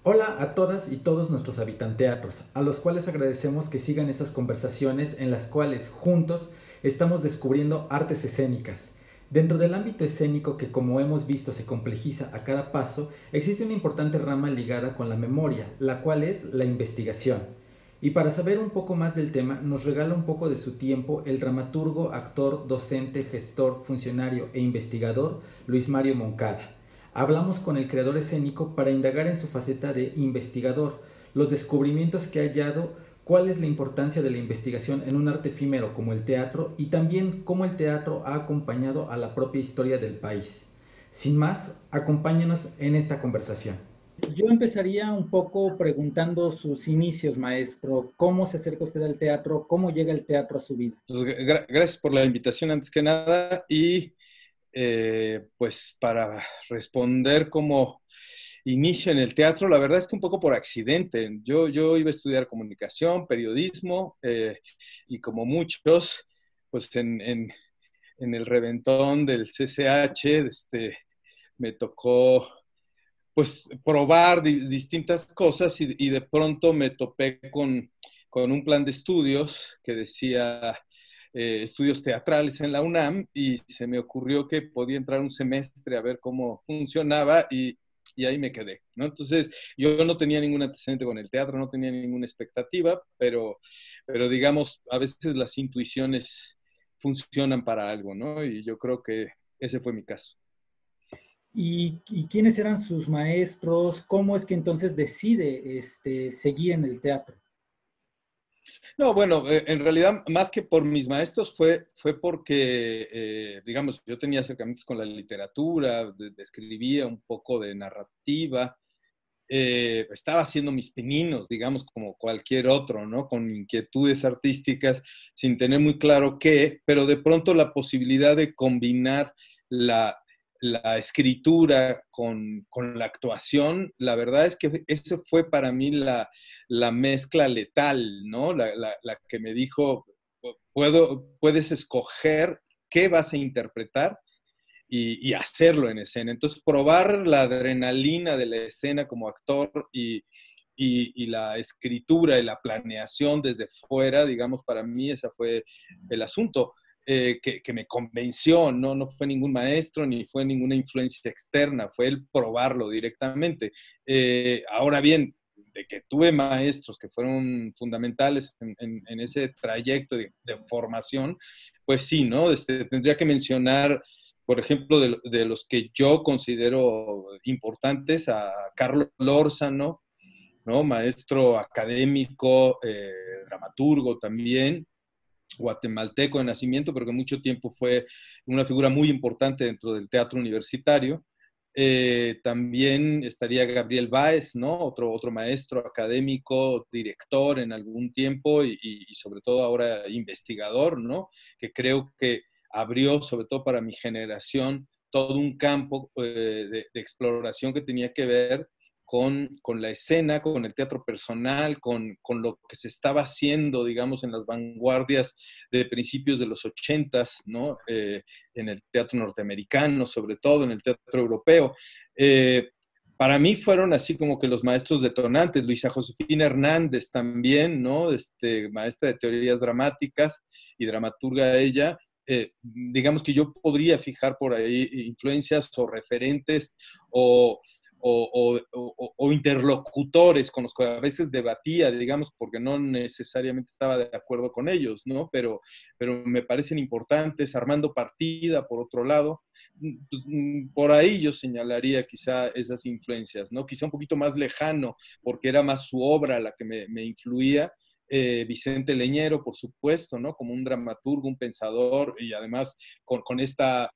Hola a todas y todos nuestros habitanteatros, a los cuales agradecemos que sigan estas conversaciones en las cuales juntos estamos descubriendo artes escénicas. Dentro del ámbito escénico que como hemos visto se complejiza a cada paso, existe una importante rama ligada con la memoria, la cual es la investigación. Y para saber un poco más del tema, nos regala un poco de su tiempo el dramaturgo, actor, docente, gestor, funcionario e investigador Luis Mario Moncada. Hablamos con el creador escénico para indagar en su faceta de investigador, los descubrimientos que ha hallado, cuál es la importancia de la investigación en un arte efímero como el teatro y también cómo el teatro ha acompañado a la propia historia del país. Sin más, acompáñenos en esta conversación. Yo empezaría un poco preguntando sus inicios, maestro. ¿Cómo se acerca usted al teatro? ¿Cómo llega el teatro a su vida? Pues, gracias por la invitación antes que nada y pues para responder como inicio en el teatro, la verdad es que un poco por accidente. Yo iba a estudiar comunicación, periodismo y como muchos, pues en el reventón del CCH, me tocó pues probar distintas cosas y de pronto me topé con un plan de estudios que decía estudios teatrales en la UNAM y se me ocurrió que podía entrar un semestre a ver cómo funcionaba y ahí me quedé, ¿no? Entonces, yo no tenía ningún antecedente con el teatro, no tenía ninguna expectativa, pero digamos, a veces las intuiciones funcionan para algo, ¿no? Y yo creo que ese fue mi caso. ¿Y quiénes eran sus maestros? ¿Cómo es que entonces decide seguir en el teatro? No, bueno, en realidad, más que por mis maestros, fue porque, digamos, yo tenía acercamientos con la literatura, escribía un poco de narrativa, estaba haciendo mis pininos, digamos, como cualquier otro, ¿no? Con inquietudes artísticas, sin tener muy claro qué, pero de pronto la posibilidad de combinar la, la escritura con la actuación, la verdad es que ese fue para mí la mezcla letal, ¿no? La que me dijo, puedes escoger qué vas a interpretar y hacerlo en escena. Entonces, probar la adrenalina de la escena como actor y la escritura y la planeación desde fuera, digamos, para mí ese fue el asunto. Que me convenció, no fue ningún maestro ni fue ninguna influencia externa, fue el probarlo directamente. Ahora bien, de que tuve maestros que fueron fundamentales en ese trayecto de formación, pues sí, ¿no? Tendría que mencionar, por ejemplo, de los que yo considero importantes, a Carlos Lórzano, ¿no? Maestro académico, dramaturgo también, guatemalteco de nacimiento, pero que mucho tiempo fue una figura muy importante dentro del teatro universitario. También estaría Gabriel Báez, ¿no? Otro maestro académico, director en algún tiempo y sobre todo ahora investigador, ¿no? Que creo que abrió, sobre todo para mi generación, todo un campo de exploración que tenía que ver con la escena, con el teatro personal, con lo que se estaba haciendo, digamos, en las vanguardias de principios de los ochentas, ¿no? En el teatro norteamericano, sobre todo en el teatro europeo. Para mí fueron así como que los maestros detonantes, Luisa Josefina Hernández también, ¿no? Maestra de teorías dramáticas y dramaturga ella. Digamos que yo podría fijar por ahí influencias o referentes o, o interlocutores con los que a veces debatía, digamos, porque no necesariamente estaba de acuerdo con ellos, ¿no? Pero me parecen importantes. Armando Partida, por otro lado, pues, por ahí yo señalaría quizá esas influencias, ¿no? Quizá un poquito más lejano, porque era más su obra la que me influía. Vicente Leñero, por supuesto, ¿no? Como un dramaturgo, un pensador y además con esta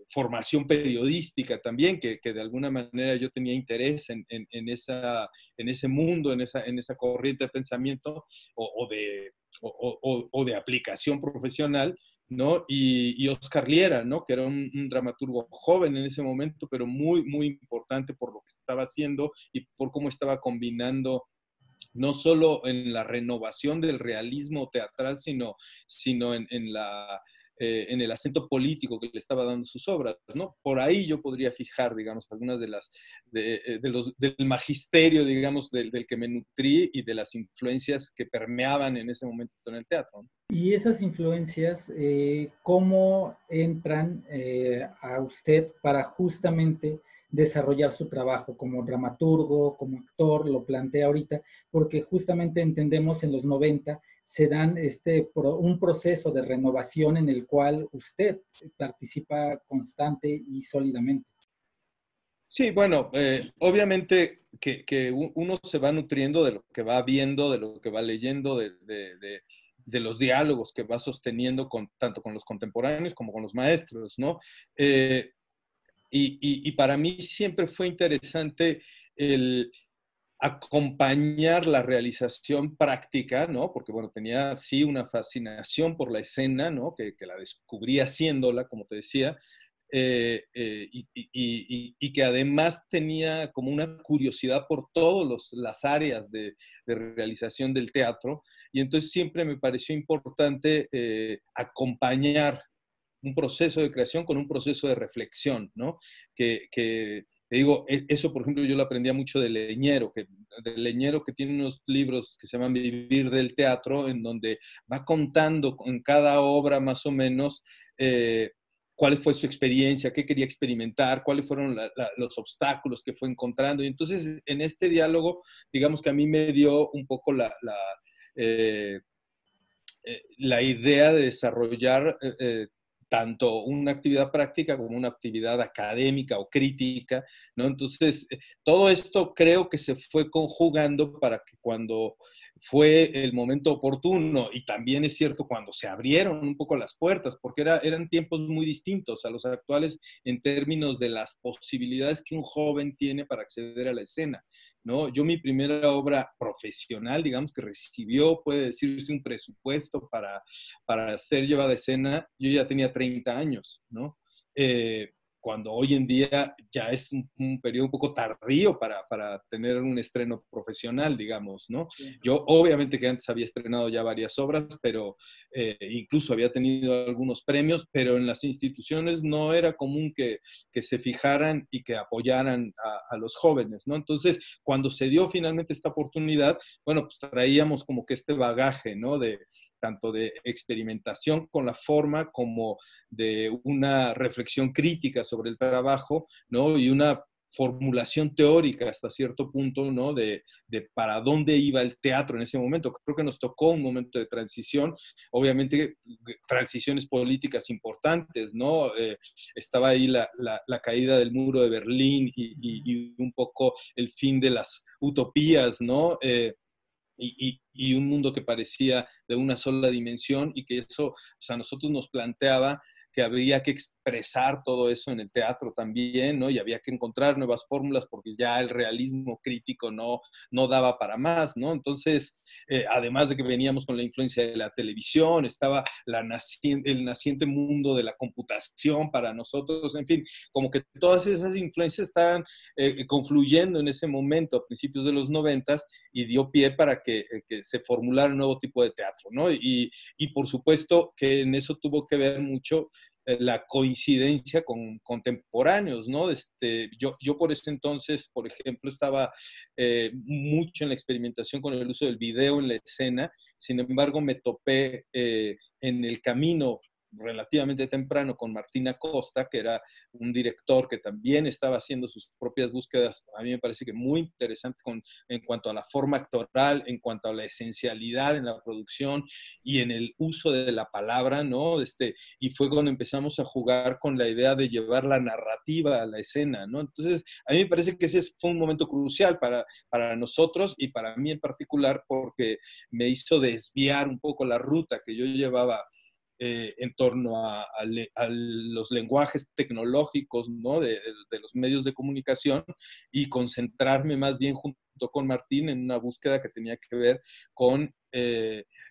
formación periodística también, que de alguna manera yo tenía interés en ese mundo, en esa corriente de pensamiento o de aplicación profesional, ¿no? Y Oscar Liera, ¿no? Que era un dramaturgo joven en ese momento, pero muy importante por lo que estaba haciendo y por cómo estaba combinando no solo en la renovación del realismo teatral, sino en en el acento político que le estaba dando sus obras, ¿no? Por ahí yo podría fijar, digamos, algunas del magisterio, digamos, del que me nutrí y de las influencias que permeaban en ese momento en el teatro, ¿no? Y esas influencias, ¿cómo entran a usted para justamente desarrollar su trabajo como dramaturgo, como actor? Lo plantea ahorita, porque justamente entendemos en los 90 se dan un proceso de renovación en el cual usted participa constante y sólidamente. Sí, bueno, obviamente que uno se va nutriendo de lo que va viendo, de lo que va leyendo, de los diálogos que va sosteniendo tanto con los contemporáneos como con los maestros, ¿no? Y para mí siempre fue interesante el acompañar la realización práctica, ¿no? Porque, bueno, tenía sí una fascinación por la escena, ¿no? Que la descubrí haciéndola, como te decía, y que además tenía como una curiosidad por todas las áreas de realización del teatro, y entonces siempre me pareció importante acompañar un proceso de creación con un proceso de reflexión, ¿no? Te digo, eso por ejemplo yo lo aprendía mucho de Leñero que tiene unos libros que se llaman Vivir del Teatro, en donde va contando en cada obra más o menos cuál fue su experiencia, qué quería experimentar, cuáles fueron los obstáculos que fue encontrando. Y entonces en este diálogo, digamos que a mí me dio un poco eh, la idea de desarrollar tanto una actividad práctica como una actividad académica o crítica, ¿no? Entonces, todo esto creo que se fue conjugando para que cuando fue el momento oportuno, y también es cierto cuando se abrieron un poco las puertas, porque eran tiempos muy distintos a los actuales en términos de las posibilidades que un joven tiene para acceder a la escena, ¿no? Yo mi primera obra profesional, digamos, que recibió, puede decirse, un presupuesto para ser llevada a escena, yo ya tenía 30 años, ¿no? Cuando hoy en día ya es un periodo un poco tardío para tener un estreno profesional, digamos, ¿no? Sí. Yo obviamente que antes había estrenado ya varias obras, pero incluso había tenido algunos premios, pero en las instituciones no era común que se fijaran y que apoyaran a los jóvenes, ¿no? Entonces, cuando se dio finalmente esta oportunidad, bueno, pues traíamos como que este bagaje, ¿no? Tanto de experimentación con la forma como de una reflexión crítica sobre el trabajo, ¿no? Y una formulación teórica hasta cierto punto, ¿no? De para dónde iba el teatro en ese momento. Creo que nos tocó un momento de transición, obviamente transiciones políticas importantes, ¿no? Estaba ahí la caída del muro de Berlín y un poco el fin de las utopías, ¿no? Y un mundo que parecía de una sola dimensión y que eso, o sea, a nosotros nos planteaba que habría que expresar todo eso en el teatro también, ¿no? Y había que encontrar nuevas fórmulas porque ya el realismo crítico no daba para más, ¿no? Entonces, además de que veníamos con la influencia de la televisión, estaba el naciente mundo de la computación para nosotros, en fin, como que todas esas influencias estaban confluyendo en ese momento, a principios de los 90, y dio pie para que se formulara un nuevo tipo de teatro, ¿no? Y por supuesto que en eso tuvo que ver mucho la coincidencia con contemporáneos, ¿no? Yo por ese entonces, por ejemplo, estaba mucho en la experimentación con el uso del video en la escena, sin embargo me topé en el camino relativamente temprano con Martín Acosta, que era un director que también estaba haciendo sus propias búsquedas, a mí me parece que muy interesantes en cuanto a la forma actoral, en cuanto a la esencialidad en la producción y en el uso de la palabra, ¿no? Y fue cuando empezamos a jugar con la idea de llevar la narrativa a la escena, ¿no? Entonces, a mí me parece que ese fue un momento crucial para nosotros y para mí en particular porque me hizo desviar un poco la ruta que yo llevaba en torno a los lenguajes tecnológicos, ¿no? De los medios de comunicación y concentrarme más bien junto con Martín en una búsqueda que tenía que ver con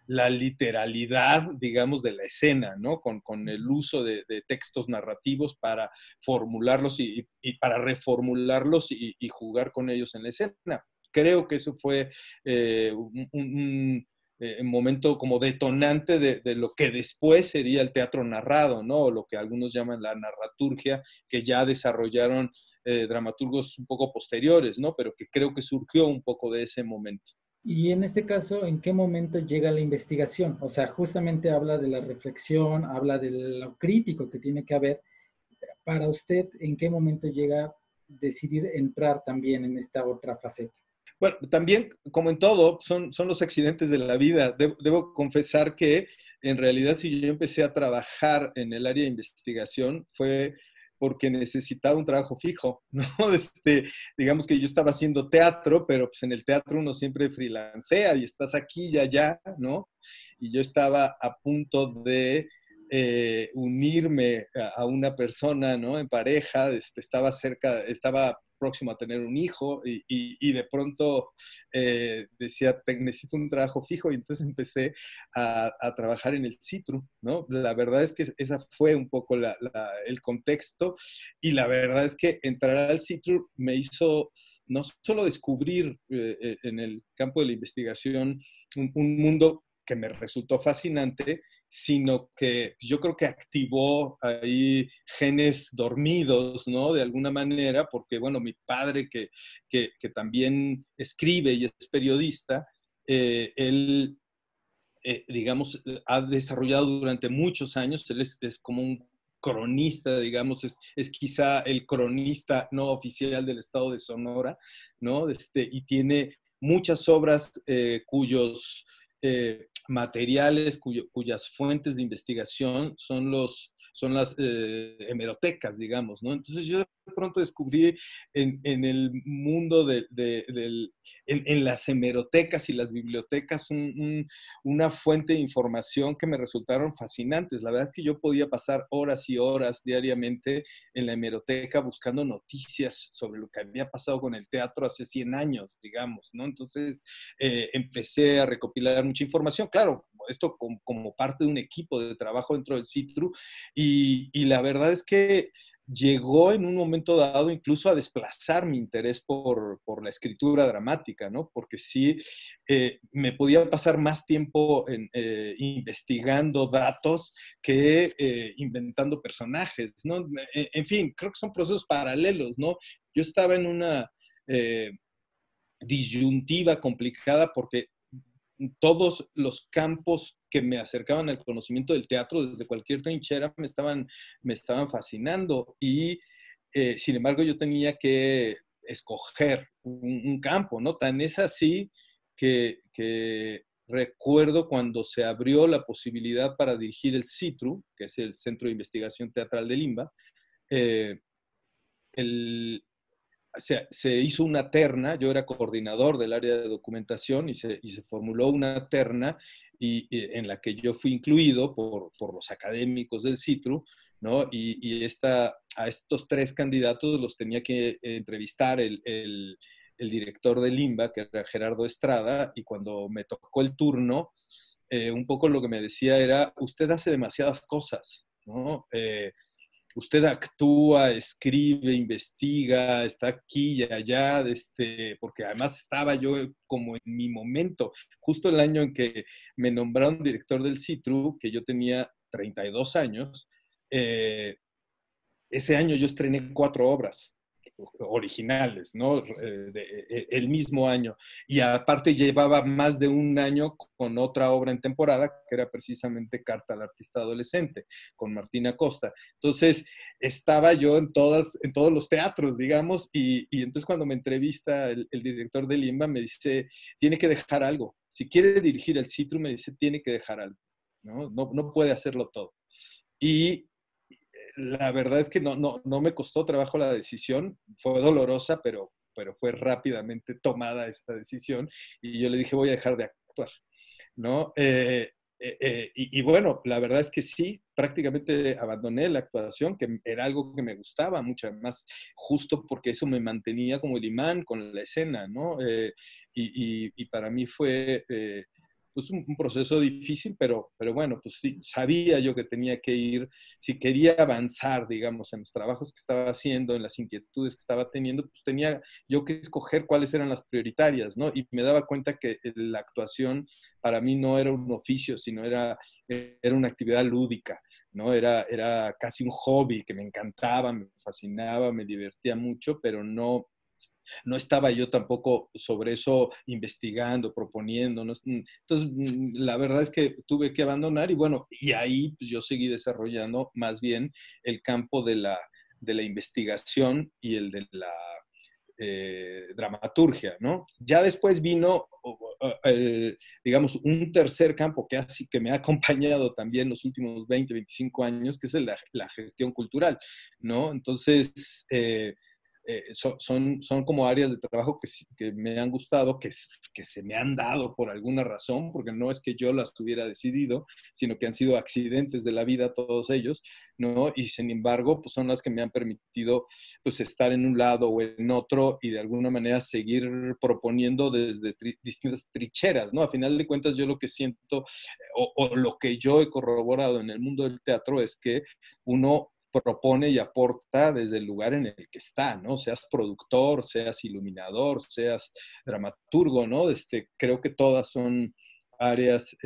la literalidad, digamos, de la escena, ¿no? Con el uso de textos narrativos para formularlos y para reformularlos y jugar con ellos en la escena. Creo que eso fue un momento como detonante de lo que después sería el teatro narrado, ¿no? O lo que algunos llaman la narraturgia, que ya desarrollaron dramaturgos un poco posteriores, ¿no? Pero que creo que surgió un poco de ese momento. Y en este caso, ¿en qué momento llega la investigación? O sea, justamente habla de la reflexión, habla de lo crítico que tiene que haber. Para usted, ¿en qué momento llega a decidir entrar también en esta otra faceta? Bueno, también, como en todo, son los accidentes de la vida. Debo confesar que en realidad si yo empecé a trabajar en el área de investigación fue porque necesitaba un trabajo fijo, ¿no? Digamos que yo estaba haciendo teatro, pero pues en el teatro uno siempre freelancea y estás aquí y allá, ¿no? Y yo estaba a punto de unirme a una persona, ¿no? En pareja, estaba próximo a tener un hijo y de pronto decía, necesito un trabajo fijo y entonces empecé a trabajar en el Citru, ¿no? La verdad es que esa fue un poco el contexto y la verdad es que entrar al Citru me hizo no solo descubrir en el campo de la investigación un mundo que me resultó fascinante, sino que yo creo que activó ahí genes dormidos, ¿no? De alguna manera, porque, bueno, mi padre, que también escribe y es periodista, él, digamos, ha desarrollado durante muchos años, él es como un cronista, digamos, es quizá el cronista no oficial del estado de Sonora, ¿no? Y tiene muchas obras cuyos materiales, cuyas fuentes de investigación son las hemerotecas, digamos, ¿no? Entonces yo de pronto descubrí en el mundo en las hemerotecas y las bibliotecas una fuente de información que me resultaron fascinantes. La verdad es que yo podía pasar horas y horas diariamente en la hemeroteca buscando noticias sobre lo que había pasado con el teatro hace 100 años, digamos, ¿no? Entonces empecé a recopilar mucha información, claro, esto como parte de un equipo de trabajo dentro del CITRU, y la verdad es que llegó en un momento dado incluso a desplazar mi interés por la escritura dramática, ¿no? Porque sí, me podía pasar más tiempo investigando datos que inventando personajes, ¿no? En fin, creo que son procesos paralelos, ¿no? Yo estaba en una disyuntiva complicada porque todos los campos que me acercaban al conocimiento del teatro desde cualquier trinchera me estaban fascinando y sin embargo yo tenía que escoger un campo, ¿no? Tan es así que recuerdo cuando se abrió la posibilidad para dirigir el CITRU, que es el Centro de Investigación Teatral de Limba, eh, el, se hizo una terna, yo era coordinador del área de documentación y se formuló una terna en la que yo fui incluido por los académicos del CITRU, ¿no? A estos tres candidatos los tenía que entrevistar el director de Limba, que era Gerardo Estrada, y cuando me tocó el turno, un poco lo que me decía era, usted hace demasiadas cosas, ¿no? Usted actúa, escribe, investiga, está aquí y allá, porque además estaba yo como en mi momento, justo el año en que me nombraron director del CITRU, que yo tenía 32 años, eh, ese año yo estrené 4 obras originales, ¿no? El mismo año. Y aparte llevaba más de un año con otra obra en temporada, que era precisamente Carta al Artista Adolescente, con Martina Costa. Entonces, estaba yo en todos los teatros, digamos, y entonces cuando me entrevista el director de Limba, me dice, tiene que dejar algo. Si quiere dirigir el Citru, me dice, tiene que dejar algo, ¿no? No puede hacerlo todo. Y la verdad es que no me costó trabajo la decisión, fue dolorosa, pero fue rápidamente tomada esta decisión y yo le dije voy a dejar de actuar, ¿no? Bueno, la verdad es que sí, prácticamente abandoné la actuación, que era algo que me gustaba mucho más, justo porque eso me mantenía como el imán con la escena, ¿no? Y para mí fue pues un proceso difícil, pero bueno, pues sí, sabía yo que tenía que ir, si quería avanzar, digamos, en los trabajos que estaba haciendo, en las inquietudes que estaba teniendo, pues tenía yo que escoger cuáles eran las prioritarias, ¿no? Y me daba cuenta que la actuación para mí no era un oficio, sino era una actividad lúdica, ¿no? Era casi un hobby que me encantaba, me fascinaba, me divertía mucho, pero no estaba yo tampoco sobre eso investigando, proponiendo. ¿No? Entonces, la verdad es que tuve que abandonar y bueno, y ahí pues, yo seguí desarrollando más bien el campo de la investigación y el de la dramaturgia, ¿no? Ya después vino, digamos, un tercer campo que me ha acompañado también los últimos 20, 25 años, que es la gestión cultural, ¿no? Entonces, son como áreas de trabajo que me han gustado, que se me han dado por alguna razón, porque no es que yo las hubiera decidido, sino que han sido accidentes de la vida todos ellos, ¿no? Y sin embargo, pues son las que me han permitido pues estar en un lado o en otro y de alguna manera seguir proponiendo desde distintas trincheras, ¿no? A final de cuentas, yo lo que siento o lo que yo he corroborado en el mundo del teatro es que uno propone y aporta desde el lugar en el que está, ¿no? Seas productor, seas iluminador, seas dramaturgo, ¿no? Creo que todas son áreas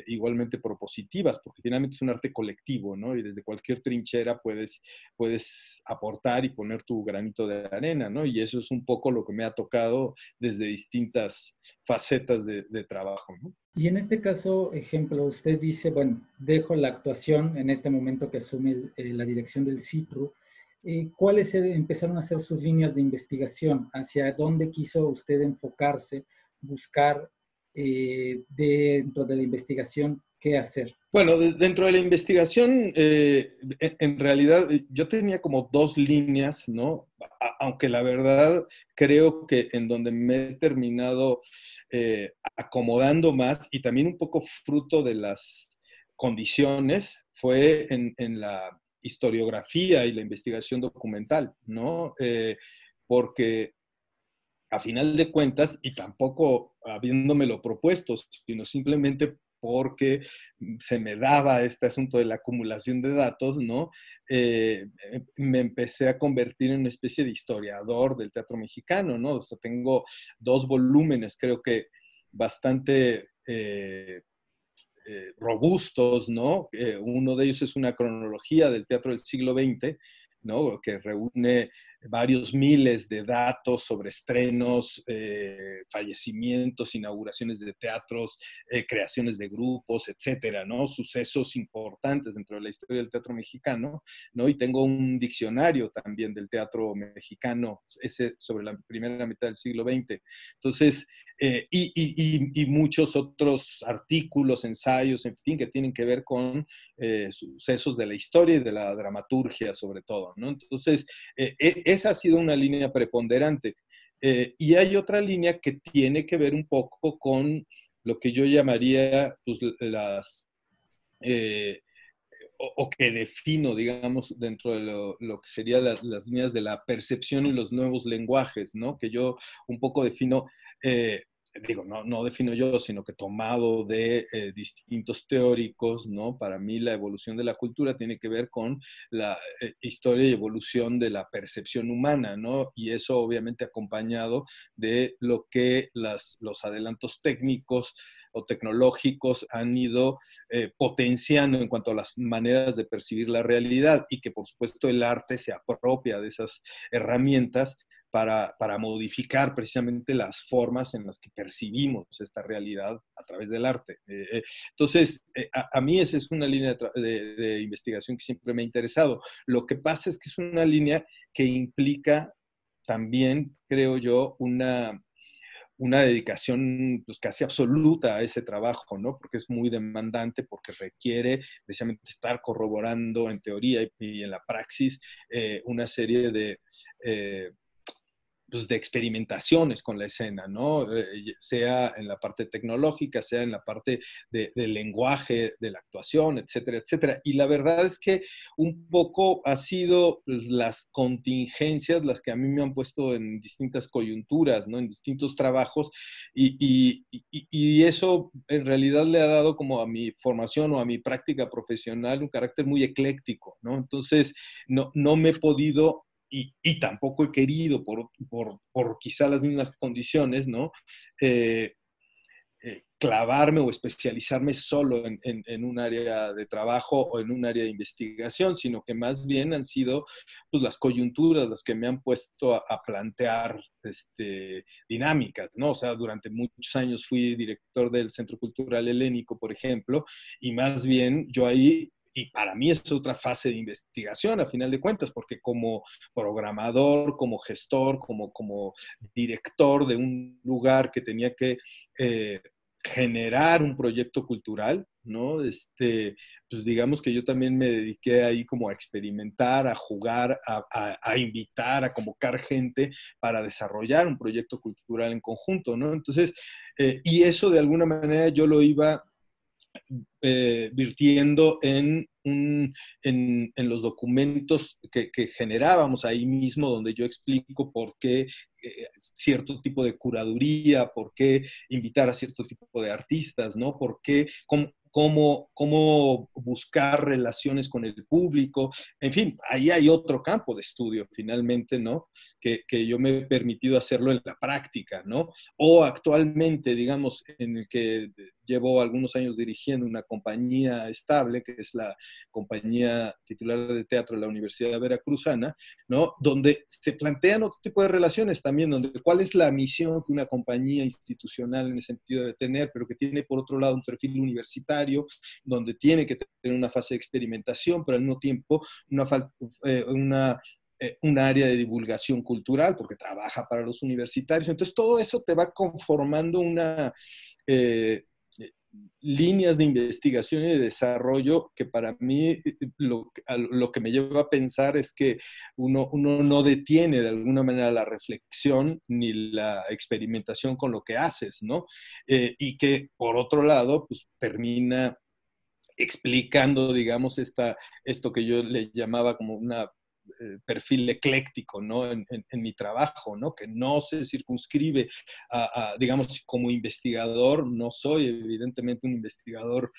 igualmente propositivas, porque finalmente es un arte colectivo, ¿no? Y desde cualquier trinchera puedes aportar y poner tu granito de arena, ¿no? Y eso es un poco lo que me ha tocado desde distintas facetas de trabajo, ¿no? Y en este caso, ejemplo, usted dice, bueno, dejo la actuación en este momento que asume la dirección del CITRU. ¿Cuáles empezaron a ser sus líneas de investigación? ¿Hacia dónde quiso usted enfocarse, buscar dentro de la investigación qué hacer? Bueno, dentro de la investigación, en realidad yo tenía como dos líneas, ¿no? Aunque la verdad creo que en donde me he terminado acomodando más y también un poco fruto de las condiciones fue en la historiografía y la investigación documental, ¿no? Porque a final de cuentas, y tampoco habiéndomelo propuesto, sino simplemente porque se me daba este asunto de la acumulación de datos, ¿no? Me empecé a convertir en una especie de historiador del teatro mexicano, ¿no? O sea, tengo dos volúmenes, creo que bastante robustos, ¿no? Uno de ellos es una cronología del teatro del siglo XX, ¿no? Que reúne varios miles de datos sobre estrenos, fallecimientos, inauguraciones de teatros, creaciones de grupos, etcétera, ¿no? Sucesos importantes dentro de la historia del teatro mexicano, ¿no? Y tengo un diccionario también del teatro mexicano, ese sobre la primera mitad del siglo XX. Entonces, y muchos otros artículos, ensayos, en fin, que tienen que ver con sucesos de la historia y de la dramaturgia sobre todo, ¿no? Entonces, esa ha sido una línea preponderante. Y hay otra línea que tiene que ver un poco con lo que yo llamaría pues, eh, o que defino, digamos, dentro de lo que serían las líneas de la percepción y los nuevos lenguajes, ¿no? Que yo un poco defino, eh, digo, no defino yo, sino que tomado de distintos teóricos, ¿no? Para mí la evolución de la cultura tiene que ver con la historia y evolución de la percepción humana, ¿no? Y eso obviamente acompañado de lo que los adelantos técnicos o tecnológicos han ido potenciando en cuanto a las maneras de percibir la realidad y que por supuesto el arte se apropia de esas herramientas para modificar precisamente las formas en las que percibimos esta realidad a través del arte. Entonces, a mí esa es una línea de investigación que siempre me ha interesado. Lo que pasa es que es una línea que implica también, creo yo, una dedicación pues casi absoluta a ese trabajo, ¿no? Porque es muy demandante, porque requiere precisamente estar corroborando en teoría y en la praxis una serie de pues, de experimentaciones con la escena, ¿no? Sea en la parte tecnológica, sea en la parte del lenguaje, de la actuación, etcétera, etcétera. Y la verdad es que un poco ha sido pues, las contingencias las que a mí me han puesto en distintas coyunturas, ¿no? En distintos trabajos, y eso en realidad le ha dado como a mi formación o a mi práctica profesional un carácter muy ecléctico, ¿no? Entonces, no me he podido y tampoco he querido, por quizá las mismas condiciones, ¿no? Eh, clavarme o especializarme solo en un área de trabajo o en un área de investigación, sino que más bien han sido pues, las coyunturas las que me han puesto a plantear dinámicas, ¿no? O sea, durante muchos años fui director del Centro Cultural Helénico, por ejemplo, y más bien yo ahí y para mí es otra fase de investigación, a final de cuentas, porque como programador, como gestor, como director de un lugar que tenía que generar un proyecto cultural, ¿no? Pues digamos que yo también me dediqué ahí como a experimentar, a jugar, a invitar, a convocar gente para desarrollar un proyecto cultural en conjunto, ¿no? Entonces, y eso de alguna manera yo lo iba virtiendo en los documentos que generábamos ahí mismo, donde yo explico por qué cierto tipo de curaduría, por qué invitar a cierto tipo de artistas, ¿no? Por qué, cómo buscar relaciones con el público. En fin, ahí hay otro campo de estudio, finalmente, ¿no? Que yo me he permitido hacerlo en la práctica, ¿no? O actualmente, digamos, en el que llevo algunos años dirigiendo una compañía estable, que es la compañía titular de teatro de la Universidad Veracruzana, ¿no? Donde se plantean otro tipo de relaciones también, donde cuál es la misión que una compañía institucional en ese sentido debe tener, pero que tiene por otro lado un perfil universitario, donde tiene que tener una fase de experimentación, pero al mismo tiempo una área de divulgación cultural, porque trabaja para los universitarios. Entonces, todo eso te va conformando eh, líneas de investigación y de desarrollo que para mí lo que me lleva a pensar es que uno no detiene de alguna manera la reflexión ni la experimentación con lo que haces, ¿no? Y que por otro lado, pues termina explicando, digamos, esto que yo le llamaba como una perfil ecléctico, ¿no? En mi trabajo, ¿no? Que no se circunscribe digamos, como investigador, no soy evidentemente un investigador,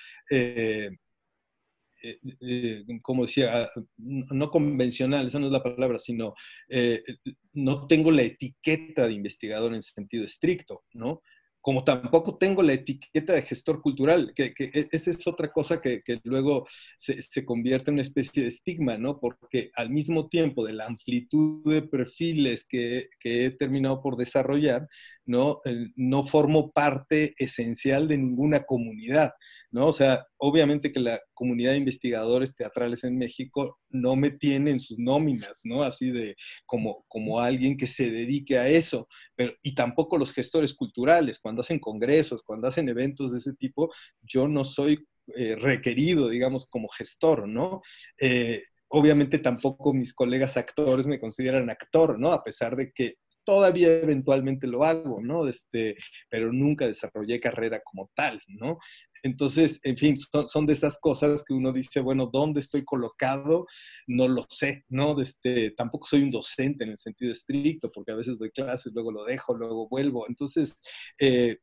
como decía, no convencional, esa no es la palabra, sino eh, no tengo la etiqueta de investigador en sentido estricto, ¿no? Como tampoco tengo la etiqueta de gestor cultural, que esa es otra cosa que luego se convierte en una especie de estigma, ¿no? Porque al mismo tiempo de la amplitud de perfiles que he terminado por desarrollar, ¿no? No formo parte esencial de ninguna comunidad, ¿no? O sea, obviamente que la comunidad de investigadores teatrales en México no me tiene en sus nóminas, ¿no? Así de como alguien que se dedique a eso, pero, y tampoco los gestores culturales, cuando hacen congresos, cuando hacen eventos de ese tipo, yo no soy requerido, digamos, como gestor, ¿no? Obviamente tampoco mis colegas actores me consideran actor, ¿no? A pesar de que todavía eventualmente lo hago, ¿no? Pero nunca desarrollé carrera como tal, ¿no? Entonces, en fin, son de esas cosas que uno dice, bueno, ¿dónde estoy colocado? No lo sé, ¿no? Tampoco soy un docente en el sentido estricto, porque a veces doy clases, luego lo dejo, luego vuelvo. Entonces, eh,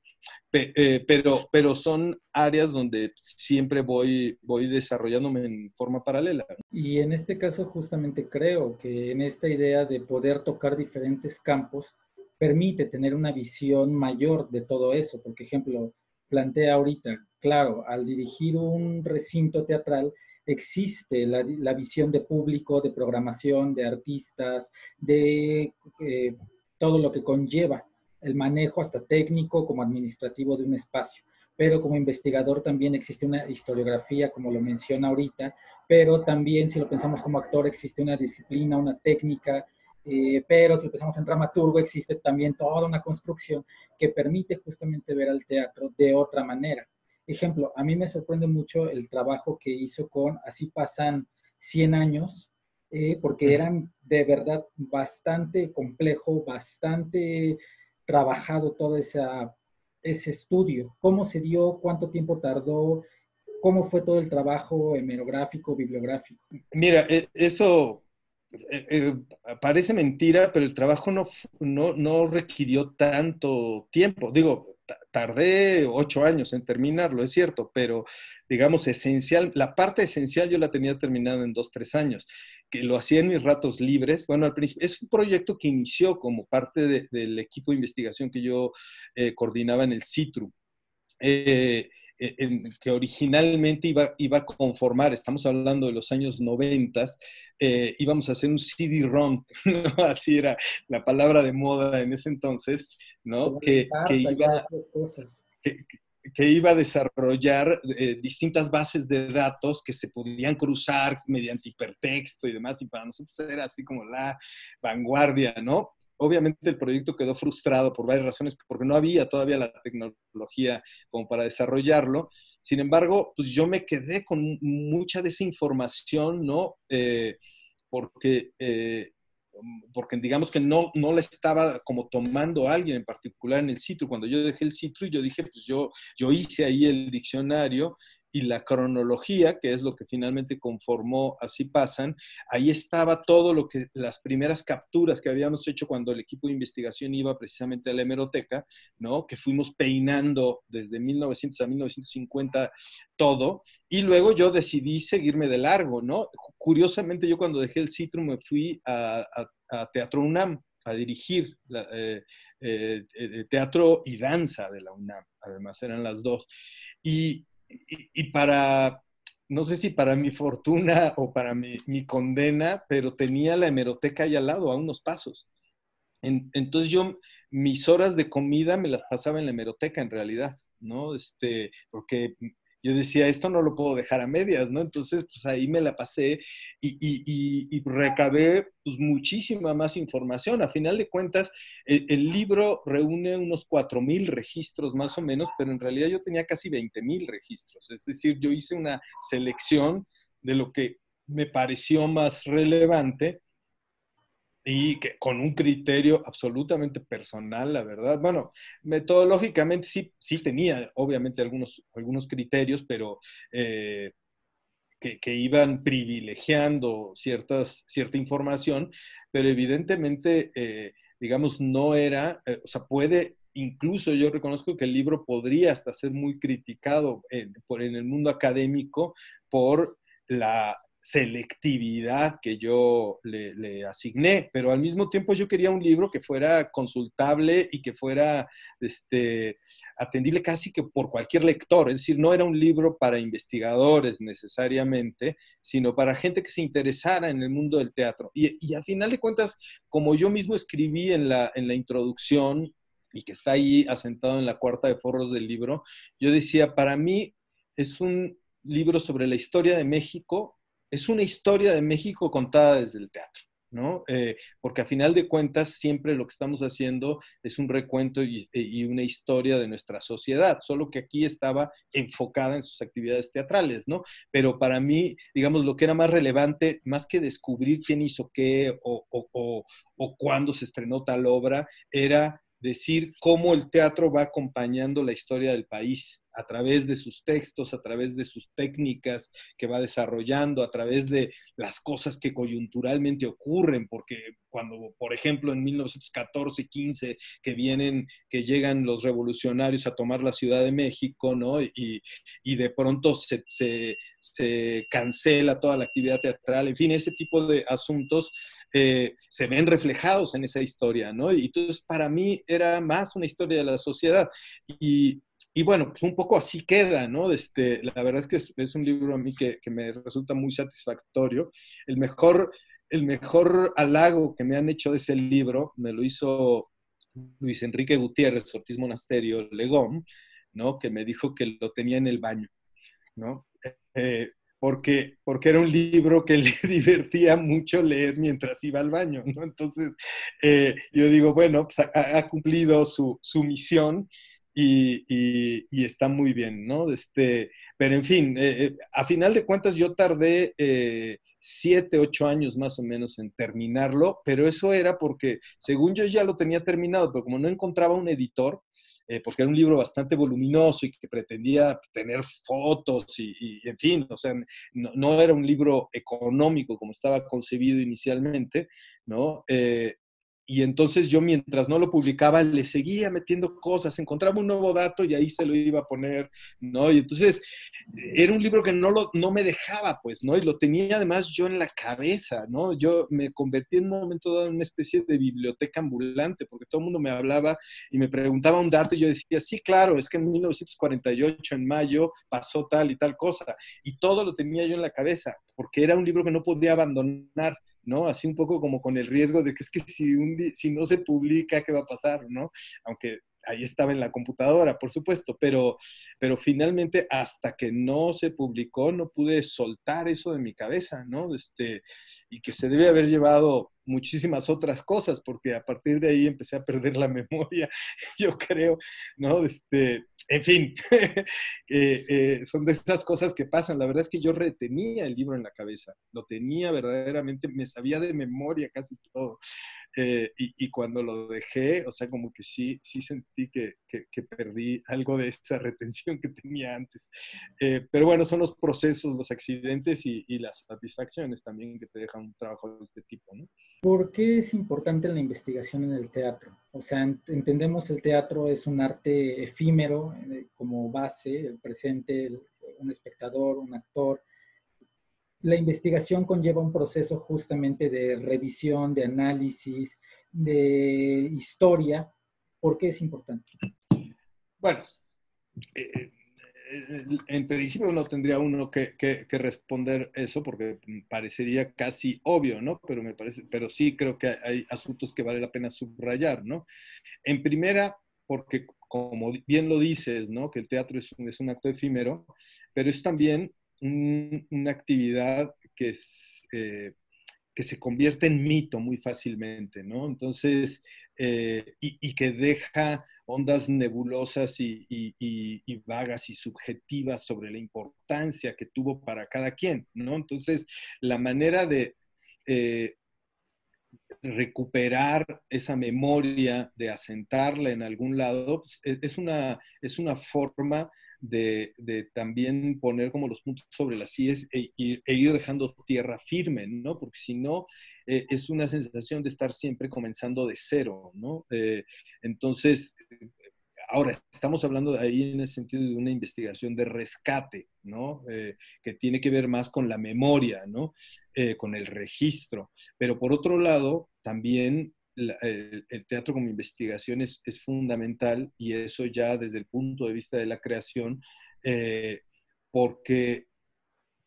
pero son áreas donde siempre voy desarrollándome en forma paralela. Y en este caso justamente creo que en esta idea de poder tocar diferentes campos permite tener una visión mayor de todo eso. Por ejemplo, plantea ahorita, claro, al dirigir un recinto teatral existe la visión de público, de programación, de artistas, de todo lo que conlleva el manejo hasta técnico como administrativo de un espacio. Pero como investigador también existe una historiografía, como lo menciona ahorita, pero también si lo pensamos como actor existe una disciplina, una técnica, pero si lo pensamos en dramaturgo existe también toda una construcción que permite justamente ver al teatro de otra manera. Ejemplo, a mí me sorprende mucho el trabajo que hizo con Así pasan 100 años, porque eran de verdad bastante complejo, bastante trabajado todo ese estudio. ¿Cómo se dio? ¿Cuánto tiempo tardó? ¿Cómo fue todo el trabajo hemerográfico, bibliográfico? Mira, eso parece mentira, pero el trabajo no requirió tanto tiempo. Digo, tardé 8 años en terminarlo, es cierto, pero digamos, la parte esencial yo la tenía terminada en 2, 3 años, que lo hacía en mis ratos libres. Bueno, al principio es un proyecto que inició como parte del equipo de investigación que yo coordinaba en el CITRU. Que originalmente iba a conformar, estamos hablando de los años 90, íbamos a hacer un CD-ROM, ¿no? Así era la palabra de moda en ese entonces, ¿no? Como la Encarta y esas cosas. Que, que iba a desarrollar distintas bases de datos que se podían cruzar mediante hipertexto y demás, y para nosotros era así como la vanguardia, ¿no? Obviamente el proyecto quedó frustrado por varias razones, porque no había todavía la tecnología como para desarrollarlo. Sin embargo, pues yo me quedé con mucha de esa información, ¿no? Porque, porque digamos que no la estaba como tomando alguien en particular en el sitio. Cuando yo dejé el sitio, yo dije, pues yo hice ahí el diccionario y la cronología, que es lo que finalmente conformó Así Pasan. Ahí estaba todo lo que, las primeras capturas que habíamos hecho cuando el equipo de investigación iba precisamente a la hemeroteca, ¿no? Que fuimos peinando desde 1900 a 1950 todo, y luego yo decidí seguirme de largo, ¿no? Curiosamente, yo cuando dejé el Citrum me fui a Teatro UNAM a dirigir teatro y danza de la UNAM, además eran las dos. Y para, no sé si para mi fortuna o para mi condena, pero tenía la hemeroteca ahí al lado, a unos pasos. Entonces yo mis horas de comida me las pasaba en la hemeroteca en realidad, ¿no? Porque yo decía, esto no lo puedo dejar a medias, ¿no? Entonces, pues ahí me la pasé y recabé pues, muchísima más información. A final de cuentas, el libro reúne unos 4,000 registros más o menos, pero en realidad yo tenía casi 20,000 registros. Es decir, yo hice una selección de lo que me pareció más relevante y que con un criterio absolutamente personal, la verdad. Bueno, metodológicamente sí tenía obviamente algunos criterios, pero que iban privilegiando cierta información, pero evidentemente, digamos, no era, o sea, incluso yo reconozco que el libro podría hasta ser muy criticado en el mundo académico por la selectividad que yo le asigné, pero al mismo tiempo yo quería un libro que fuera consultable y que fuera atendible casi que por cualquier lector, es decir, no era un libro para investigadores necesariamente, sino para gente que se interesara en el mundo del teatro. Y al final de cuentas, como yo mismo escribí en la introducción y que está ahí asentado en la cuarta de forros del libro, yo decía, para mí es un libro sobre la historia de México, es una historia de México contada desde el teatro. ¿No? Porque a final de cuentas siempre lo que estamos haciendo es un recuento y una historia de nuestra sociedad, solo que aquí estaba enfocada en sus actividades teatrales, ¿no? Pero para mí, digamos, lo que era más relevante, más que descubrir quién hizo qué o cuándo se estrenó tal obra, era decir cómo el teatro va acompañando la historia del país a través de sus textos, a través de sus técnicas que va desarrollando, a través de las cosas que coyunturalmente ocurren, porque cuando, por ejemplo, en 1914-15, que llegan los revolucionarios a tomar la Ciudad de México, ¿no? Y de pronto se cancela toda la actividad teatral, en fin, ese tipo de asuntos se ven reflejados en esa historia, ¿no? Y entonces para mí era más una historia de la sociedad. Y bueno, pues un poco así queda, ¿no? La verdad es que es un libro a mí que me resulta muy satisfactorio. El mejor halago que me han hecho de ese libro me lo hizo Luis Enrique Gutiérrez, Ortiz Monasterio, Legón, ¿no? Que me dijo que lo tenía en el baño, ¿no? Porque era un libro que le divertía mucho leer mientras iba al baño, ¿no? Entonces, yo digo, bueno, pues ha cumplido su misión y está muy bien, ¿no? Pero en fin, a final de cuentas yo tardé 7, 8 años más o menos en terminarlo, pero eso era porque, según yo ya lo tenía terminado, pero como no encontraba un editor, porque era un libro bastante voluminoso y que pretendía tener fotos en fin, o sea, no era un libro económico como estaba concebido inicialmente, ¿no? Y entonces yo mientras no lo publicaba le seguía metiendo cosas, encontraba un nuevo dato y ahí se lo iba a poner, ¿no? Y entonces era un libro que no me dejaba, pues, ¿no? Y lo tenía además yo en la cabeza, ¿no? Yo me convertí en un momento dado en una especie de biblioteca ambulante, porque todo el mundo me hablaba y me preguntaba un dato y yo decía, sí, claro, es que en 1948, en mayo, pasó tal y tal cosa. Y todo lo tenía yo en la cabeza, porque era un libro que no podía abandonar, ¿no? Así un poco como con el riesgo de que es que si no se publica, ¿qué va a pasar, no? Aunque ahí estaba en la computadora, por supuesto, pero finalmente hasta que no se publicó no pude soltar eso de mi cabeza, ¿no? Y que se debe haber llevado muchísimas otras cosas, porque a partir de ahí empecé a perder la memoria, yo creo, ¿no? En fin, son de esas cosas que pasan. La verdad es que yo retenía el libro en la cabeza, lo tenía verdaderamente, me sabía de memoria casi todo. Y cuando lo dejé, o sea, como que sí sentí que perdí algo de esa retención que tenía antes. Pero bueno, son los procesos, los accidentes y las satisfacciones también que te dejan un trabajo de este tipo, ¿no? ¿Por qué es importante la investigación en el teatro? O sea, entendemos el teatro es un arte efímero como base, el presente, un espectador, un actor. La investigación conlleva un proceso justamente de revisión, de análisis, de historia. ¿Por qué es importante? Bueno, en principio no tendría uno que responder eso porque parecería casi obvio, ¿no? Pero sí creo que hay asuntos que vale la pena subrayar, ¿no? En primera, porque como bien lo dices, ¿no? Que el teatro es un acto efímero, pero es también una actividad que se convierte en mito muy fácilmente, ¿no? Entonces, y que deja ondas nebulosas y vagas y subjetivas sobre la importancia que tuvo para cada quien, ¿no? Entonces, la manera de recuperar esa memoria, de asentarla en algún lado, pues, es una forma de también poner como los puntos sobre las íes e ir dejando tierra firme, ¿no? Porque si no, es una sensación de estar siempre comenzando de cero, ¿no? Entonces, ahora, estamos hablando ahí en ese sentido de una investigación de rescate, ¿no? Que tiene que ver más con la memoria, ¿no? Con el registro. Pero por otro lado, también el teatro como investigación es fundamental y eso ya desde el punto de vista de la creación, eh, porque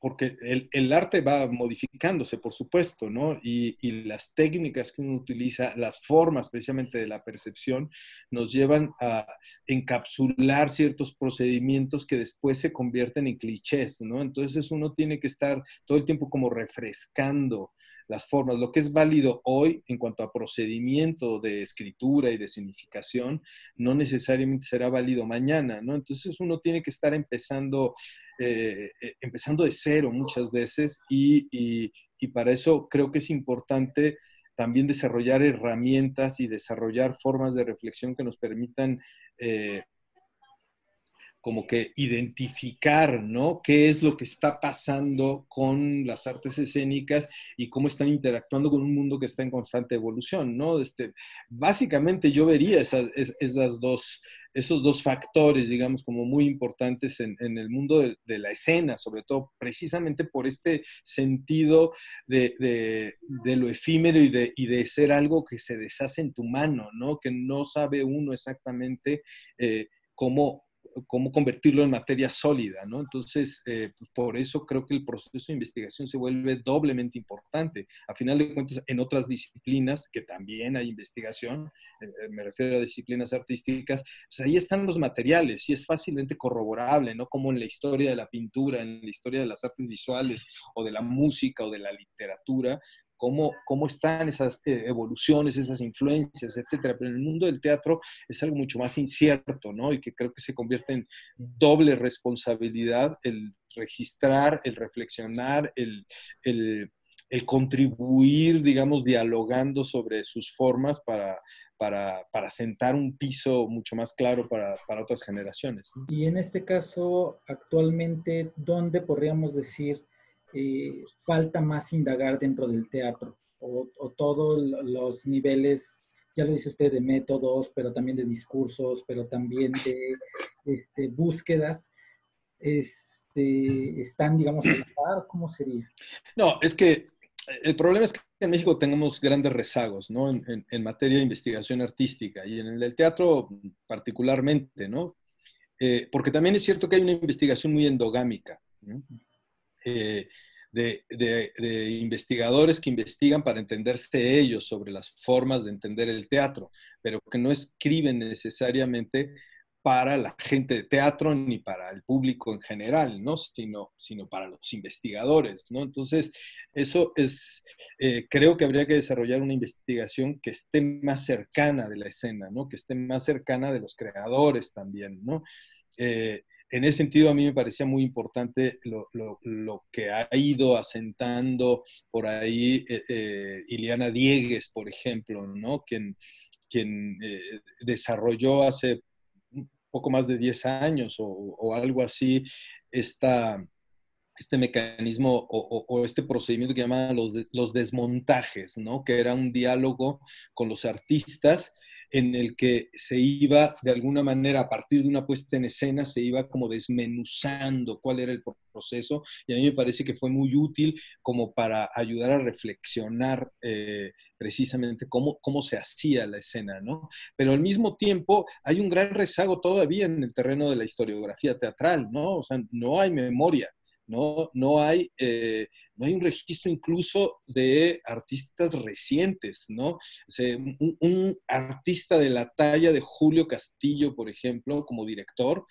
porque el arte va modificándose, por supuesto, ¿no? Y las técnicas que uno utiliza, las formas precisamente de la percepción, nos llevan a encapsular ciertos procedimientos que después se convierten en clichés, ¿no? Entonces uno tiene que estar todo el tiempo como refrescando las formas. Lo que es válido hoy en cuanto a procedimiento de escritura y de significación, no necesariamente será válido mañana, ¿no? Entonces uno tiene que estar empezando de cero muchas veces y para eso creo que es importante también desarrollar herramientas y desarrollar formas de reflexión que nos permitan como que identificar, ¿no? ¿Qué es lo que está pasando con las artes escénicas y cómo están interactuando con un mundo que está en constante evolución, ¿no? Básicamente yo vería esos dos factores, digamos, como muy importantes en el mundo de la escena, sobre todo precisamente por este sentido de lo efímero y de ser algo que se deshace en tu mano, ¿no? Que no sabe uno exactamente cómo convertirlo en materia sólida, ¿no? Entonces, pues por eso creo que el proceso de investigación se vuelve doblemente importante. A final de cuentas, en otras disciplinas, que también hay investigación, me refiero a disciplinas artísticas, pues ahí están los materiales y es fácilmente corroborable, ¿no? Como en la historia de la pintura, en la historia de las artes visuales o de la música o de la literatura, cómo están esas evoluciones, esas influencias, etcétera. Pero en el mundo del teatro es algo mucho más incierto, ¿no? Y que creo que se convierte en doble responsabilidad el registrar, el reflexionar, el contribuir, digamos, dialogando sobre sus formas para sentar un piso mucho más claro para otras generaciones, ¿no? Y en este caso, actualmente, ¿dónde podríamos decir falta más indagar dentro del teatro? O todos los niveles, ya lo dice usted, de métodos, pero también de discursos, pero también de búsquedas, están, digamos, a la par, ¿cómo sería? No, es que el problema es que en México tenemos grandes rezagos, ¿no? En materia de investigación artística y en el del teatro particularmente, ¿no? Porque también es cierto que hay una investigación muy endogámica, ¿no? Eh, de investigadores que investigan para entenderse ellos sobre las formas de entender el teatro, pero que no escriben necesariamente para la gente de teatro ni para el público en general, ¿no? Sino para los investigadores, ¿no? Entonces, eso es, creo que habría que desarrollar una investigación que esté más cercana de la escena, ¿no? Que esté más cercana de los creadores también, ¿no? En ese sentido, a mí me parecía muy importante lo que ha ido asentando por ahí Ileana Diegues, por ejemplo, ¿no? Quien desarrolló hace un poco más de 10 años o algo así este mecanismo o este procedimiento que llamaban los desmontajes, ¿no? Que era un diálogo con los artistas en el que se iba, de alguna manera, a partir de una puesta en escena, se iba como desmenuzando cuál era el proceso, y a mí me parece que fue muy útil como para ayudar a reflexionar precisamente cómo se hacía la escena, ¿no? Pero al mismo tiempo hay un gran rezago todavía en el terreno de la historiografía teatral, ¿no? O sea, no hay memoria. No hay un registro incluso de artistas recientes, ¿no? O sea, un artista de la talla de Julio Castillo, por ejemplo, como director,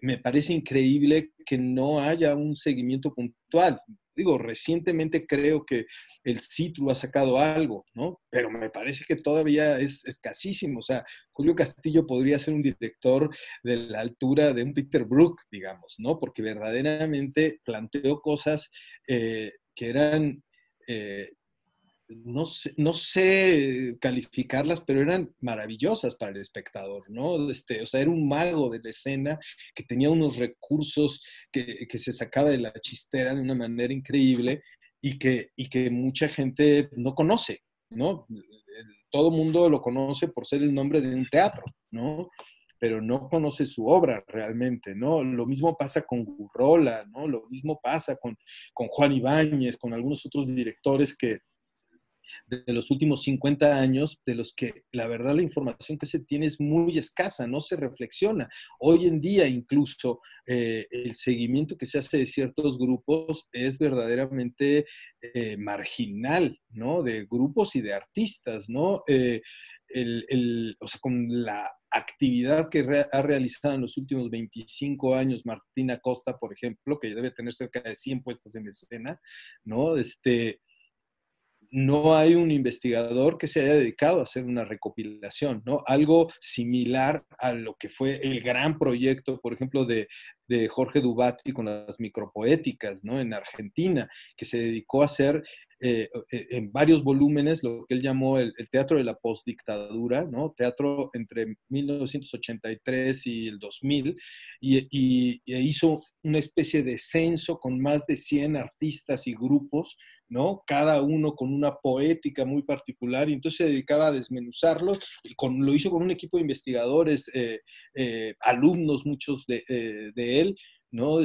me parece increíble que no haya un seguimiento puntual. Digo, recientemente creo que el Citru ha sacado algo, ¿no? Pero me parece que todavía es escasísimo. O sea, Julio Castillo podría ser un director de la altura de un Peter Brook, digamos, ¿no? Porque verdaderamente planteó cosas que eran no sé calificarlas, pero eran maravillosas para el espectador, ¿no? O sea, era un mago de la escena que tenía unos recursos que se sacaba de la chistera de una manera increíble y que mucha gente no conoce, ¿no? Todo mundo lo conoce por ser el nombre de un teatro, ¿no? Pero no conoce su obra realmente, ¿no? Lo mismo pasa con Gurrola, ¿no? Lo mismo pasa con Juan Ibáñez, con algunos otros directores que de los últimos 50 años, de los que la verdad la información que se tiene es muy escasa, no se reflexiona. Hoy en día incluso el seguimiento que se hace de ciertos grupos es verdaderamente marginal, ¿no? De grupos y de artistas, ¿no? O sea, con la actividad que ha realizado en los últimos 25 años Martina Costa, por ejemplo, que debe tener cerca de 100 puestas en escena, ¿no? No hay un investigador que se haya dedicado a hacer una recopilación, ¿no? Algo similar a lo que fue el gran proyecto, por ejemplo, de Jorge Dubati con las micropoéticas, ¿no? En Argentina, que se dedicó a hacer en varios volúmenes lo que él llamó el teatro de la postdictadura, ¿no? Teatro entre 1983 y el 2000, y hizo una especie de censo con más de 100 artistas y grupos, ¿no? Cada uno con una poética muy particular, y entonces se dedicaba a desmenuzarlos, y lo hizo con un equipo de investigadores, alumnos muchos de él, ¿no?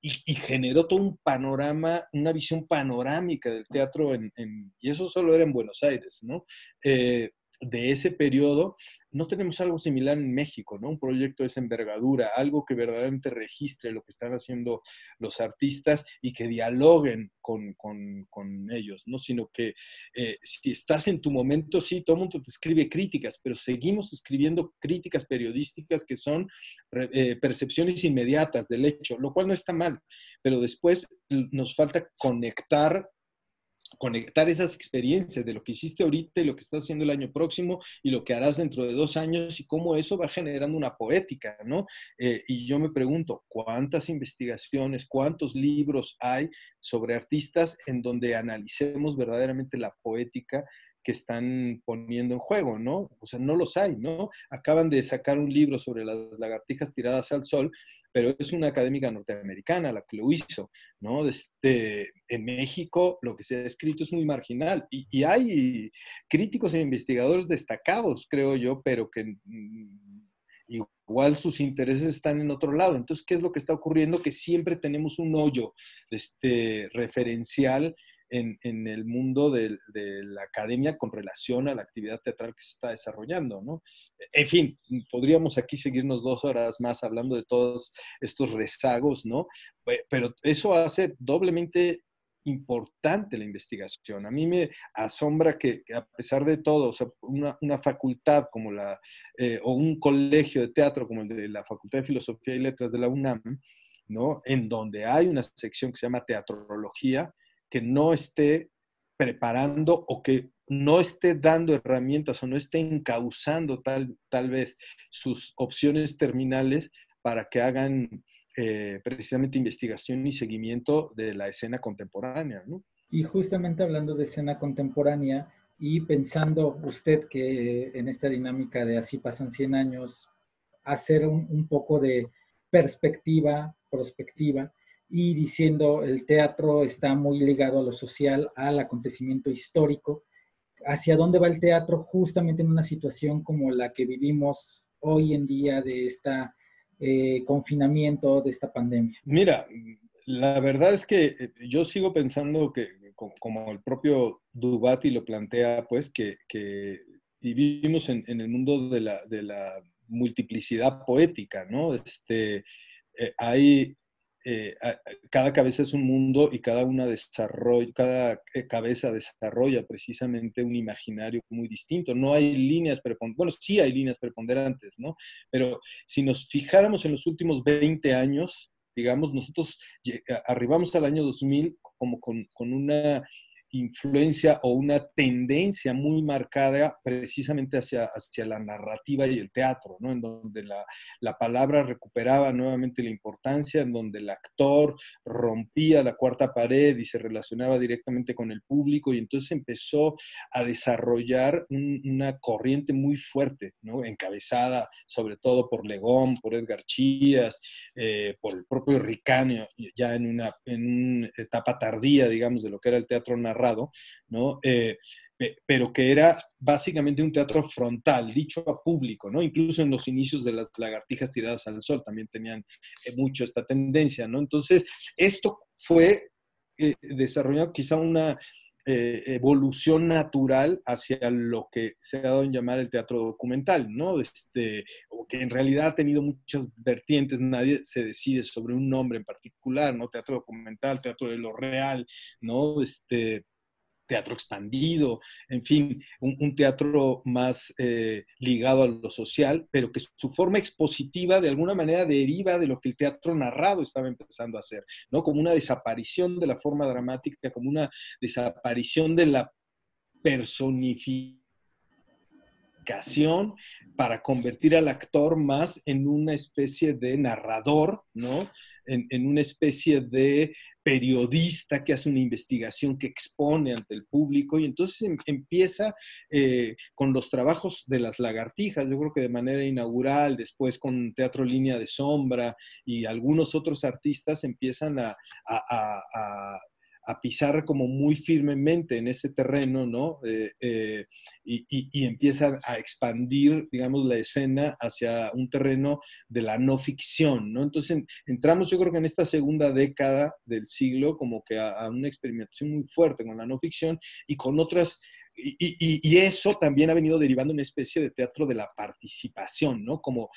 Y generó todo un panorama, una visión panorámica del teatro, y eso solo era en Buenos Aires, ¿no? De ese periodo, no tenemos algo similar en México, ¿no? Un proyecto de esa envergadura, algo que verdaderamente registre lo que están haciendo los artistas y que dialoguen con ellos, ¿no? Sino que si estás en tu momento, sí, todo el mundo te escribe críticas, pero seguimos escribiendo críticas periodísticas que son percepciones inmediatas del hecho, lo cual no está mal, pero después nos falta conectar conectar esas experiencias de lo que hiciste ahorita y lo que estás haciendo el año próximo y lo que harás dentro de 2 años y cómo eso va generando una poética, ¿no? Y yo me pregunto, ¿cuántas investigaciones, cuántos libros hay sobre artistas en donde analicemos verdaderamente la poética que están poniendo en juego, ¿no? O sea, no los hay, ¿no? Acaban de sacar un libro sobre las lagartijas tiradas al sol, pero es una académica norteamericana la que lo hizo, ¿no? En México lo que se ha escrito es muy marginal y hay críticos e investigadores destacados, creo yo, pero que igual sus intereses están en otro lado. Entonces, ¿qué es lo que está ocurriendo? Que siempre tenemos un hoyo referencial en el mundo de la academia con relación a la actividad teatral que se está desarrollando, ¿no? En fin, podríamos aquí seguirnos 2 horas más hablando de todos estos rezagos, ¿no? Pero eso hace doblemente importante la investigación. A mí me asombra que a pesar de todo, o sea, una facultad como o un colegio de teatro como el de la Facultad de Filosofía y Letras de la UNAM, ¿no? En donde hay una sección que se llama teatrología, que no esté preparando o que no esté dando herramientas o no esté encauzando tal vez sus opciones terminales para que hagan precisamente investigación y seguimiento de la escena contemporánea, ¿no? Y justamente hablando de escena contemporánea y pensando usted que en esta dinámica de Así pasan 100 años, hacer un poco de perspectiva, prospectiva, y diciendo el teatro está muy ligado a lo social, al acontecimiento histórico. ¿Hacia dónde va el teatro justamente en una situación como la que vivimos hoy en día de esta confinamiento, de esta pandemia? Mira, la verdad es que yo sigo pensando que, como el propio Dubati lo plantea, pues que vivimos en el mundo de la multiplicidad poética, ¿no? Hay, cada cabeza es un mundo y cada cabeza desarrolla precisamente un imaginario muy distinto. No hay líneas preponderantes, bueno, sí hay líneas preponderantes, ¿no? Pero si nos fijáramos en los últimos 20 años, digamos, nosotros arribamos al año 2000 como con una influencia o una tendencia muy marcada precisamente hacia la narrativa y el teatro, ¿no? En donde la palabra recuperaba nuevamente la importancia, en donde el actor rompía la cuarta pared y se relacionaba directamente con el público, y entonces empezó a desarrollar una corriente muy fuerte, ¿no? Encabezada sobre todo por Legón, por Edgar Chías, por el propio Ricaño, ya en una etapa tardía, digamos, de lo que era el teatro narrado, ¿no? Pero que era básicamente un teatro frontal, dicho a público, ¿no? Incluso en los inicios de las lagartijas tiradas al sol también tenían mucho esta tendencia, ¿no? Entonces, esto fue desarrollado quizá una evolución natural hacia lo que se ha dado en llamar el teatro documental, ¿no? Que en realidad ha tenido muchas vertientes, nadie se decide sobre un nombre en particular, ¿no? Teatro documental, teatro de lo real, ¿no? Teatro expandido, en fin, un teatro más ligado a lo social, pero que su forma expositiva de alguna manera deriva de lo que el teatro narrado estaba empezando a hacer, ¿no? Como una desaparición de la forma dramática, como una desaparición de la personificación para convertir al actor más en una especie de narrador, ¿no? En una especie de periodista que hace una investigación que expone ante el público, y entonces empieza con los trabajos de las lagartijas, yo creo que de manera inaugural, después con Teatro Línea de Sombra y algunos otros artistas empiezan a pisar como muy firmemente en ese terreno, ¿no? Y empiezan a expandir, digamos, la escena hacia un terreno de la no ficción, ¿no? Entonces entramos, yo creo que en esta segunda década del siglo, como que a una experimentación muy fuerte con la no ficción y con otras. Y eso también ha venido derivando una especie de teatro de la participación, ¿no? Como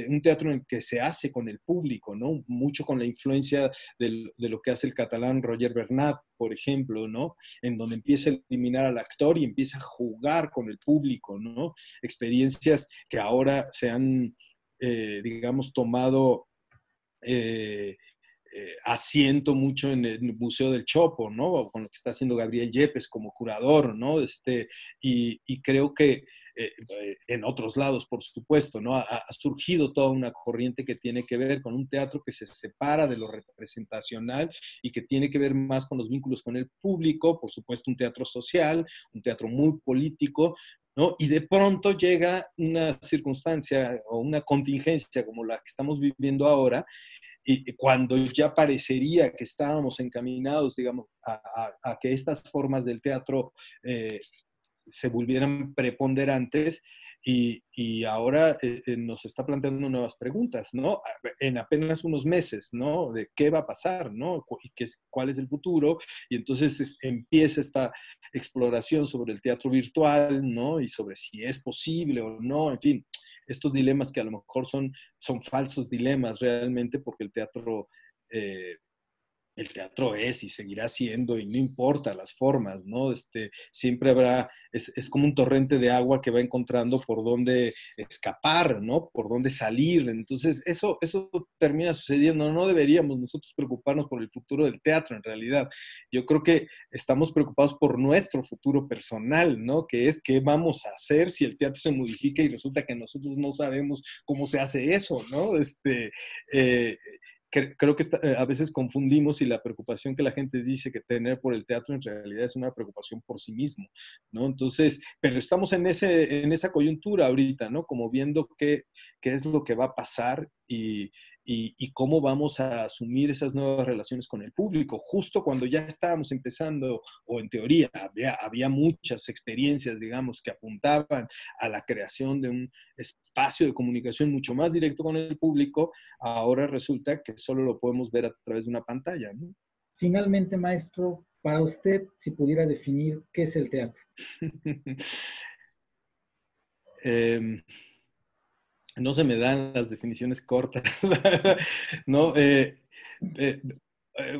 un teatro en el que se hace con el público, ¿no? Mucho con la influencia de lo que hace el catalán Roger Bernat, por ejemplo, ¿no? En donde empieza a eliminar al actor y empieza a jugar con el público, ¿no? Experiencias que ahora se han, digamos, tomado asiento mucho en el Museo del Chopo, ¿no? Con lo que está haciendo Gabriel Yepes como curador, ¿no? Y creo que en otros lados, por supuesto, ¿no? Ha surgido toda una corriente que tiene que ver con un teatro que se separa de lo representacional y que tiene que ver más con los vínculos con el público, por supuesto, un teatro social, un teatro muy político, ¿no? Y de pronto llega una circunstancia o una contingencia como la que estamos viviendo ahora, y cuando ya parecería que estábamos encaminados, digamos, a que estas formas del teatro se volvieran preponderantes, y ahora nos está planteando nuevas preguntas, ¿no? En apenas unos meses, ¿no? De qué va a pasar, ¿no? Y cuál es el futuro. Y entonces empieza esta exploración sobre el teatro virtual, ¿no? Y sobre si es posible o no, en fin, estos dilemas que a lo mejor son falsos dilemas realmente, porque eh, el teatro es y seguirá siendo, y no importa las formas, ¿no? Siempre habrá, es como un torrente de agua que va encontrando por dónde escapar, ¿no? Por dónde salir. Entonces, eso termina sucediendo. No deberíamos nosotros preocuparnos por el futuro del teatro, en realidad. Yo creo que estamos preocupados por nuestro futuro personal, ¿no? Que es qué vamos a hacer si el teatro se modifica y resulta que nosotros no sabemos cómo se hace eso, ¿no? Eh, creo que a veces confundimos, y la preocupación que la gente dice que tener por el teatro en realidad es una preocupación por sí mismo, ¿no? Entonces, pero estamos en esa coyuntura ahorita, ¿no? Como viendo qué es lo que va a pasar, y cómo vamos a asumir esas nuevas relaciones con el público, justo cuando ya estábamos empezando, o en teoría había muchas experiencias, digamos, que apuntaban a la creación de un espacio de comunicación mucho más directo con el público. Ahora resulta que solo lo podemos ver a través de una pantalla, ¿no? Finalmente, maestro, para usted, si pudiera definir qué es el teatro. eh, no se me dan las definiciones cortas, ¿no?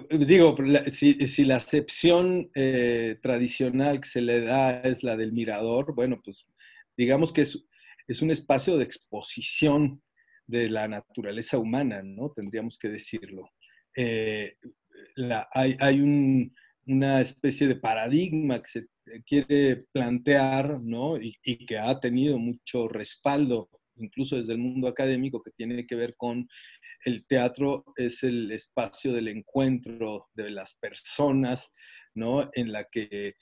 Digo, si la acepción tradicional que se le da es la del mirador, bueno, pues digamos que es un espacio de exposición de la naturaleza humana, ¿no? Tendríamos que decirlo. Eh, hay una especie de paradigma que se quiere plantear, ¿no? Y que ha tenido mucho respaldo, incluso desde el mundo académico, que tiene que ver con el teatro es el espacio del encuentro de las personas, ¿no? En la que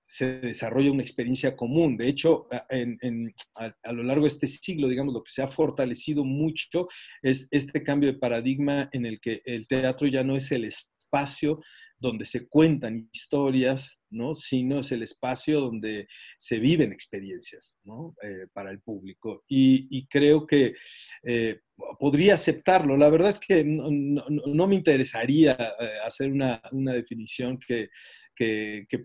se desarrolla una experiencia común. De hecho, a lo largo de este siglo, digamos, lo que se ha fortalecido mucho es este cambio de paradigma en el que el teatro ya no es el espacio donde se cuentan historias, ¿no? Sino es el espacio donde se viven experiencias, ¿no? Para el público. Y creo que podría aceptarlo. La verdad es que no me interesaría hacer una definición que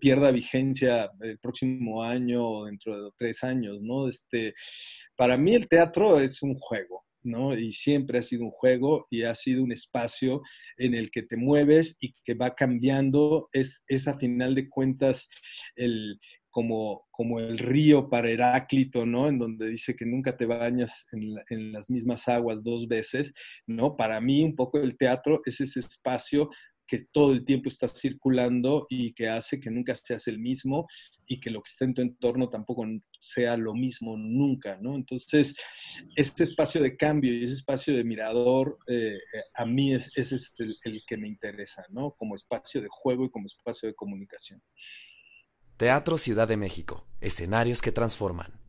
pierda vigencia el próximo año o dentro de 3 años, ¿no? Para mí el teatro es un juego, ¿no? Y siempre ha sido un juego, y ha sido un espacio en el que te mueves y que va cambiando. Es a final de cuentas como el río para Heráclito, ¿no? En donde dice que nunca te bañas en las mismas aguas 2 veces, ¿no? Para mí un poco el teatro es ese espacio que todo el tiempo está circulando y que hace que nunca seas el mismo, y que lo que está en tu entorno tampoco sea lo mismo nunca, ¿no? Entonces, este espacio de cambio y ese espacio de mirador, a mí ese es el que me interesa, ¿no? Como espacio de juego y como espacio de comunicación. Teatro Ciudad de México, escenarios que transforman.